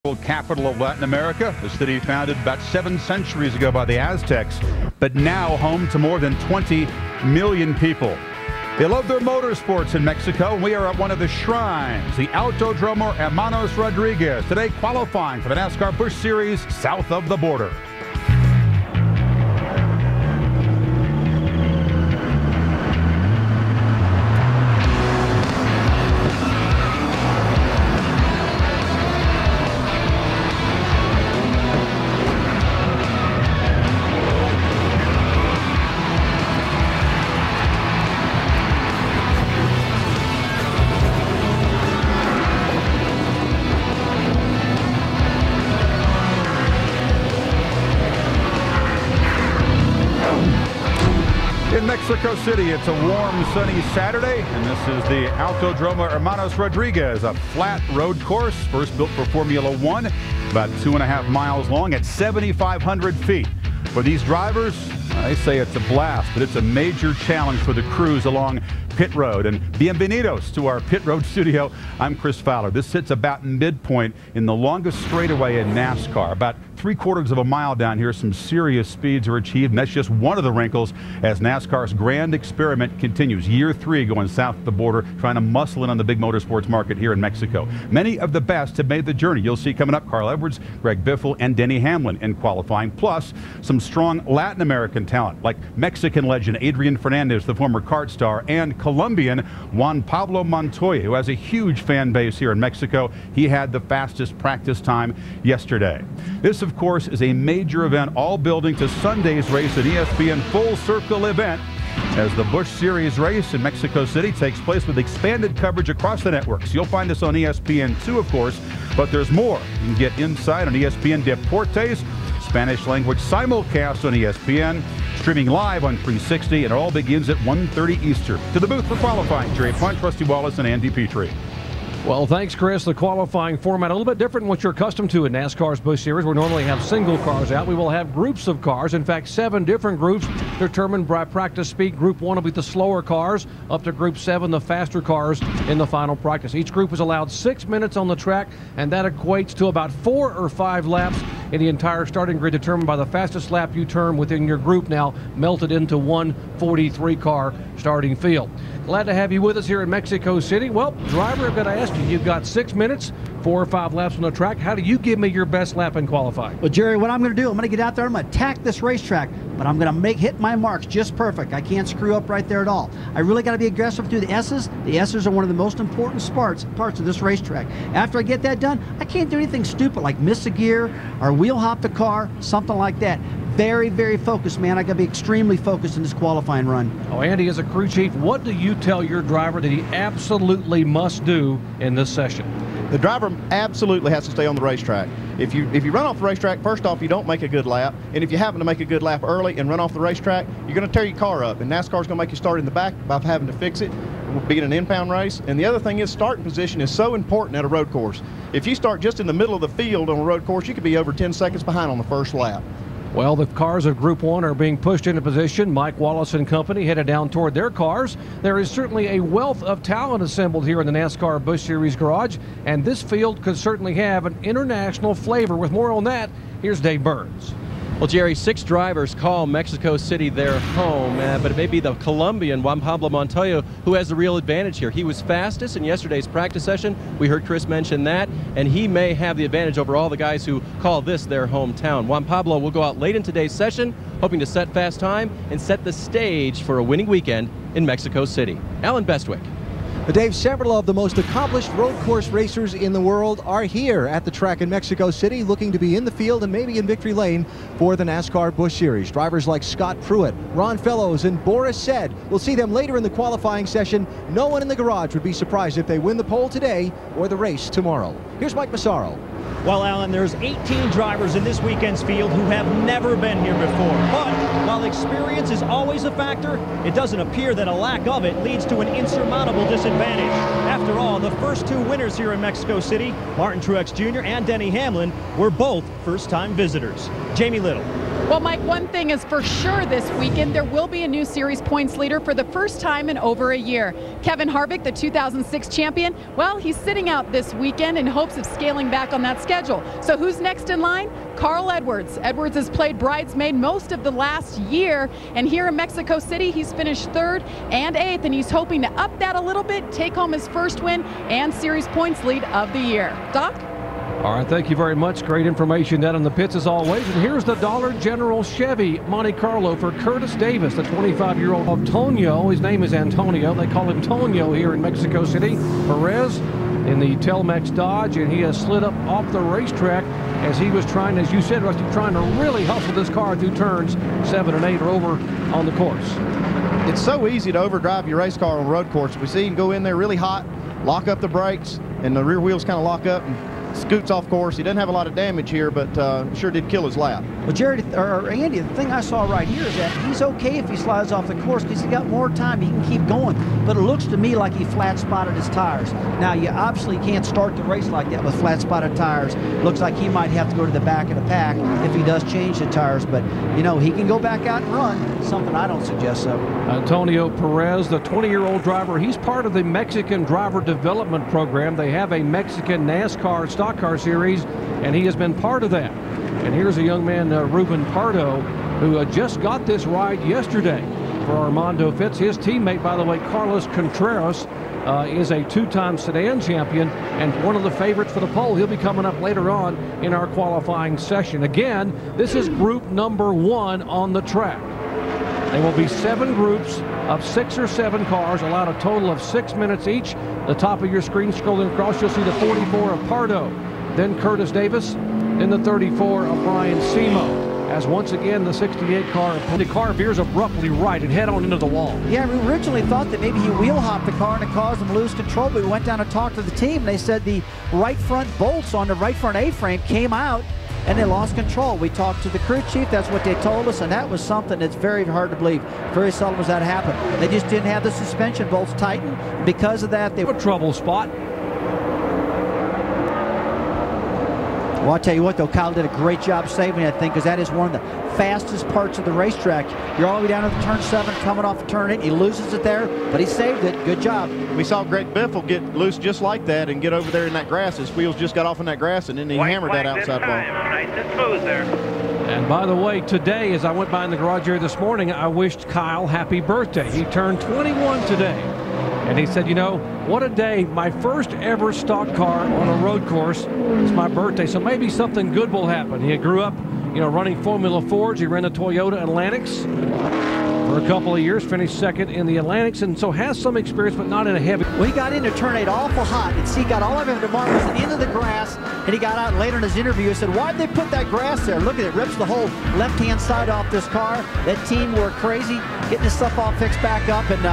Capital of Latin America, a city founded about 7 centuries ago by the Aztecs, but now home to more than 20 million people. They love their motorsports in Mexico, and we are at one of the shrines, the Autodromo Hermanos Rodriguez, today qualifying for the NASCAR Busch Series south of the border. In Mexico City, it's a warm, sunny Saturday, and this is the Autodromo Hermanos Rodriguez, a flat road course, first built for Formula One, about 2.5 miles long at 7,500 feet. For these drivers, they say it's a blast, but it's a major challenge for the crews along pit road. And bienvenidos to our pit road studio. I'm Chris Fowler. This sits about midpoint in the longest straightaway in NASCAR. About 3/4 of a mile down here, some serious speeds are achieved, and that's just one of the wrinkles as NASCAR's grand experiment continues. Year 3 going south of the border, trying to muscle in on the big motorsports market here in Mexico. Many of the best have made the journey. You'll see coming up Carl Edwards, Greg Biffle, and Denny Hamlin in qualifying, plus some strong Latin American talent like Mexican legend Adrian Fernandez, the former kart star, and Colombian Juan Pablo Montoya, who has a huge fan base here in Mexico. He had the fastest practice time yesterday. This, of course, is a major event, all building to Sunday's race, an ESPN Full Circle event, as the Busch Series race in Mexico City takes place with expanded coverage across the networks. You'll find this on ESPN2, of course, but there's more. You can get inside on ESPN Deportes, Spanish language simulcast on ESPN, streaming live on 360, and it all begins at 1:30 Eastern. To the booth for qualifying, Jerry Punt, Rusty Wallace, and Andy Petrie. Well, thanks, Chris. The qualifying format a little bit different than what you're accustomed to in NASCAR's Busch Series. We normally have single cars out. We will have groups of cars. In fact, 7 different groups determined by practice speed. Group 1 will be the slower cars, up to Group 7, the faster cars in the final practice. Each group is allowed 6 minutes on the track, and that equates to about 4 or 5 laps in the entire starting grid, determined by the fastest lap you turn within your group, now melted into one 43-car starting field. Glad to have you with us here in Mexico City. Well, driver, I've got to ask you, you've got 6 minutes, 4 or 5 laps on the track. How do you give me your best lap in qualifying? Well, Jerry, what I'm going to do, I'm going to get out there, I'm going to attack this racetrack, but I'm going to hit my marks just perfect. I can't screw up right there at all. I really got to be aggressive through the S's. The S's are one of the most important parts of this racetrack. After I get that done, I can't do anything stupid like miss a gear or wheel hop the car, something like that. Very, very focused, man. I got to be extremely focused in this qualifying run. Oh, Andy, as a crew chief, what do you tell your driver that he absolutely must do in this session? The driver absolutely has to stay on the racetrack. If you run off the racetrack, first off, you don't make a good lap. And if you happen to make a good lap early and run off the racetrack, you're going to tear your car up. And NASCAR's going to make you start in the back by having to fix it, being an impound race. And the other thing is starting position is so important at a road course. If you start just in the middle of the field on a road course, you could be over 10 seconds behind on the first lap. Well, the cars of Group 1 are being pushed into position. Mike Wallace and company headed down toward their cars. There is certainly a wealth of talent assembled here in the NASCAR Busch Series garage, and this field could certainly have an international flavor. With more on that, here's Dave Burns. Well, Jerry, 6 drivers call Mexico City their home, but it may be the Colombian Juan Pablo Montoya who has the real advantage here. He was fastest in yesterday's practice session. We heard Chris mention that, and he may have the advantage over all the guys who call this their hometown. Juan Pablo will go out late in today's session, hoping to set fast time and set the stage for a winning weekend in Mexico City. Alan Bestwick. Dave, several of the most accomplished road course racers in the world are here at the track in Mexico City, looking to be in the field and maybe in victory lane for the NASCAR Busch Series. Drivers like Scott Pruitt, Ron Fellows, and Boris Said. We'll see them later in the qualifying session. No one in the garage would be surprised if they win the pole today or the race tomorrow. Here's Mike Massaro. Well, Alan, there's 18 drivers in this weekend's field who have never been here before. But while experience is always a factor, it doesn't appear that a lack of it leads to an insurmountable disadvantage. After all, the first 2 winners here in Mexico City, Martin Truex Jr. and Denny Hamlin, were both first-time visitors. Jamie Little. Well, Mike, one thing is for sure this weekend, there will be a new series points leader for the first time in over a year. Kevin Harvick, the 2006 champion, well, he's sitting out this weekend in hopes of scaling back on that schedule. So who's next in line? Carl Edwards. Edwards has played bridesmaid most of the last year, and here in Mexico City, he's finished 3rd and 8th, and he's hoping to up that a little bit, take home his first win and series points lead of the year. Doc? All right, thank you very much. Great information down in the pits as always. And here's the Dollar General Chevy Monte Carlo for Curtis Davis, the 25-year-old of Tonio. His name is Antonio. They call him Tonio here in Mexico City. Perez in the Telmex Dodge, and he has slid up off the racetrack as he was trying, as you said, Rusty, trying to really hustle this car through turns 7 and 8 or over on the course. It's so easy to overdrive your race car on road course. We see him go in there really hot, lock up the brakes, and the rear wheels kind of lock up and scoots off course. He doesn't have a lot of damage here, but sure did kill his lap. Well, Jared, or Andy, the thing I saw right here is that he's okay if he slides off the course because he's got more time. He can keep going. But it looks to me like he flat spotted his tires. Now, you obviously can't start the race like that with flat spotted tires. Looks like he might have to go to the back of the pack if he does change the tires. But, you know, he can go back out and run, something I don't suggest so. Antonio Perez, the 20-year-old driver, he's part of the Mexican Driver Development Program. They have a Mexican NASCAR stock car series, and he has been part of that. And here's a young man, Ruben Pardo, who just got this ride yesterday for Armando Fitz. His teammate, by the way, Carlos Contreras, is a 2-time sedan champion and one of the favorites for the pole. He'll be coming up later on in our qualifying session. Again, this is group number 1 on the track. There will be 7 groups of 6 or 7 cars, allowed a total of 6 minutes each. The top of your screen, scrolling across, you'll see the 44 of Pardo, then Curtis Davis, then the 34 of Brian Simo. As once again, the 68 car, the car veers abruptly right and head on into the wall. Yeah, we originally thought that maybe he wheel hopped the car and it caused him to lose control. But we went down and talked to the team, and they said the right front bolts on the right front A-frame came out and they lost control. We talked to the crew chief, that's what they told us, and that was something that's very hard to believe. Very seldom does that happen. They just didn't have the suspension bolts tightened. Because of that, they were a trouble spot. Well, I'll tell you what, though, Kyle did a great job saving that thing, because that is one of the fastest parts of the racetrack. You're all the way down to the turn 7, coming off the turn 8. He loses it there, but he saved it. Good job. We saw Greg Biffle get loose just like that and get over there in that grass. His wheels just got off in that grass, and then he hammered that outside wall. Nice and smooth there. And by the way, today, as I went by in the garage here this morning, I wished Kyle happy birthday. He turned 21 today. And he said, you know, what a day. My first ever stock car on a road course. It's my birthday, so maybe something good will happen. He grew up, you know, running Formula Fords. He ran the Toyota Atlantics for a couple of years, finished 2nd in the Atlantics, and so has some experience, but not in a heavy. Well, he got into turn 8 awful hot, and see, got all of him to mark was into the grass, and he got out later in his interview and said, why'd they put that grass there? Look at it, rips the whole left-hand side off this car. That team were crazy, getting this stuff all fixed back up, and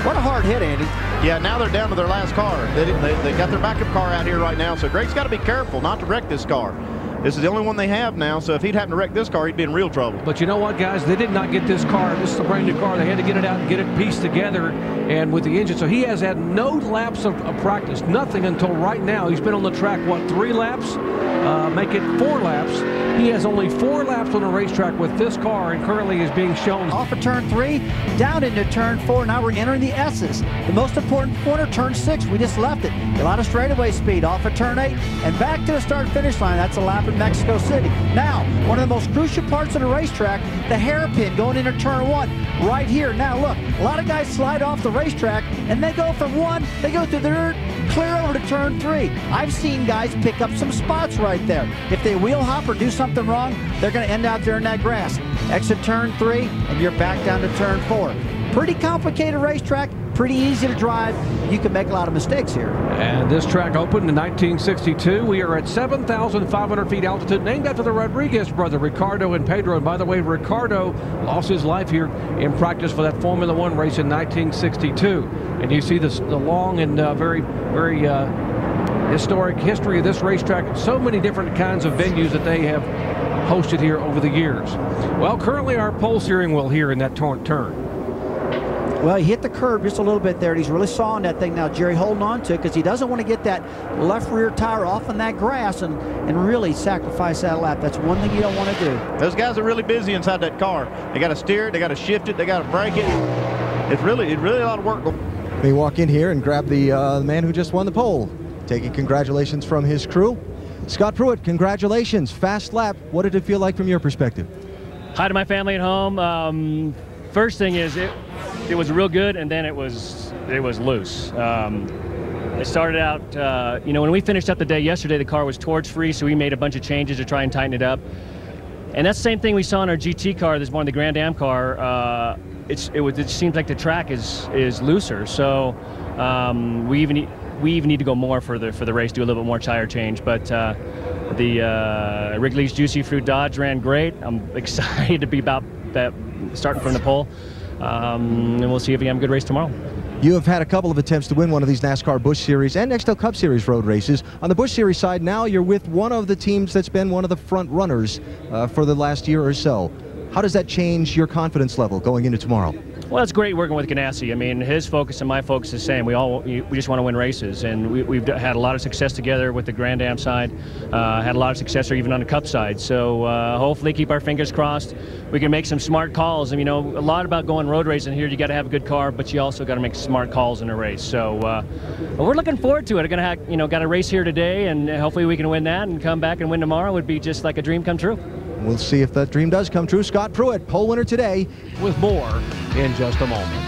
what a hard hit, Andy. Yeah, now they're down to their last car. They got their backup car out here right now, so Greg's got to be careful not to wreck this car. This is the only one they have now, so if he'd happen to wreck this car, he'd be in real trouble. But you know what, guys? They did not get this car. This is a brand new car. They had to get it out and get it pieced together and with the engine. So he has had no laps of practice, nothing until right now. He's been on the track, what, 3 laps? Make it 4 laps. He has only 4 laps on the racetrack with this car, and currently is being shown. Off of turn 3, down into turn 4. Now we're entering the S's. The most important corner, turn 6. We just left it. A lot of straightaway speed off of turn 8 and back to the start-finish line. That's a lap in Mexico City. Now, one of the most crucial parts of the racetrack, the hairpin going into turn 1. Right here. Now look, a lot of guys slide off the racetrack and they go from 1, they go through the dirt, clear over to turn 3. I've seen guys pick up some spots right there. If they wheel hop or do something wrong, they're going to end out there in that grass. Exit turn 3, and you're back down to turn 4. Pretty complicated racetrack, pretty easy to drive. You can make a lot of mistakes here. And this track opened in 1962. We are at 7,500 feet altitude, named after the Rodriguez brother, Ricardo and Pedro. And by the way, Ricardo lost his life here in practice for that Formula One race in 1962. And you see the long and very historic history of this racetrack. So many different kinds of venues that they have hosted here over the years. Well, currently our pole steering wheel here in that turn. Well, he hit the curb just a little bit there, and he's really sawing that thing now. Jerry holding on to it because he doesn't want to get that left rear tire off in that grass and really sacrifice that lap. That's one thing you don't want to do. Those guys are really busy inside that car. They got to steer it, they got to shift it, they got to brake it. It's really a lot of work. They walk in here and grab the man who just won the pole, taking congratulations from his crew. Scott Pruitt, congratulations. Fast lap. What did it feel like from your perspective? Hi to my family at home. First thing is it was real good, and then it was loose. It started out, when we finished up the day yesterday, the car was torch free, so we made a bunch of changes to try and tighten it up. And that's the same thing we saw in our GT car. This morning, the Grand Am car. It seems like the track is looser, so we even need to go more for the race, do a little bit more tire change. But the Wrigley's Juicy Fruit Dodge ran great. I'm excited to be about that, starting from the pole, and we'll see if we have a good race tomorrow. You have had a couple of attempts to win one of these NASCAR Busch Series and Nextel Cup Series road races. On the Busch Series side, now you're with one of the teams that's been one of the front runners for the last year or so. How does that change your confidence level going into tomorrow? Well, it's great working with Ganassi. I mean, his focus and my focus is the same. We just want to win races, and we've had a lot of success together with the Grand Am side. Had a lot of success even on the Cup side. So hopefully, keep our fingers crossed. We can make some smart calls. And, a lot about going road racing here. You got to have a good car, but you also got to make smart calls in a race. So we're looking forward to it. We're gonna got a race here today, and hopefully we can win that and come back and win tomorrow. Would be just like a dream come true. We'll see if that dream does come true. Scott Pruitt, pole winner today. With more in just a moment.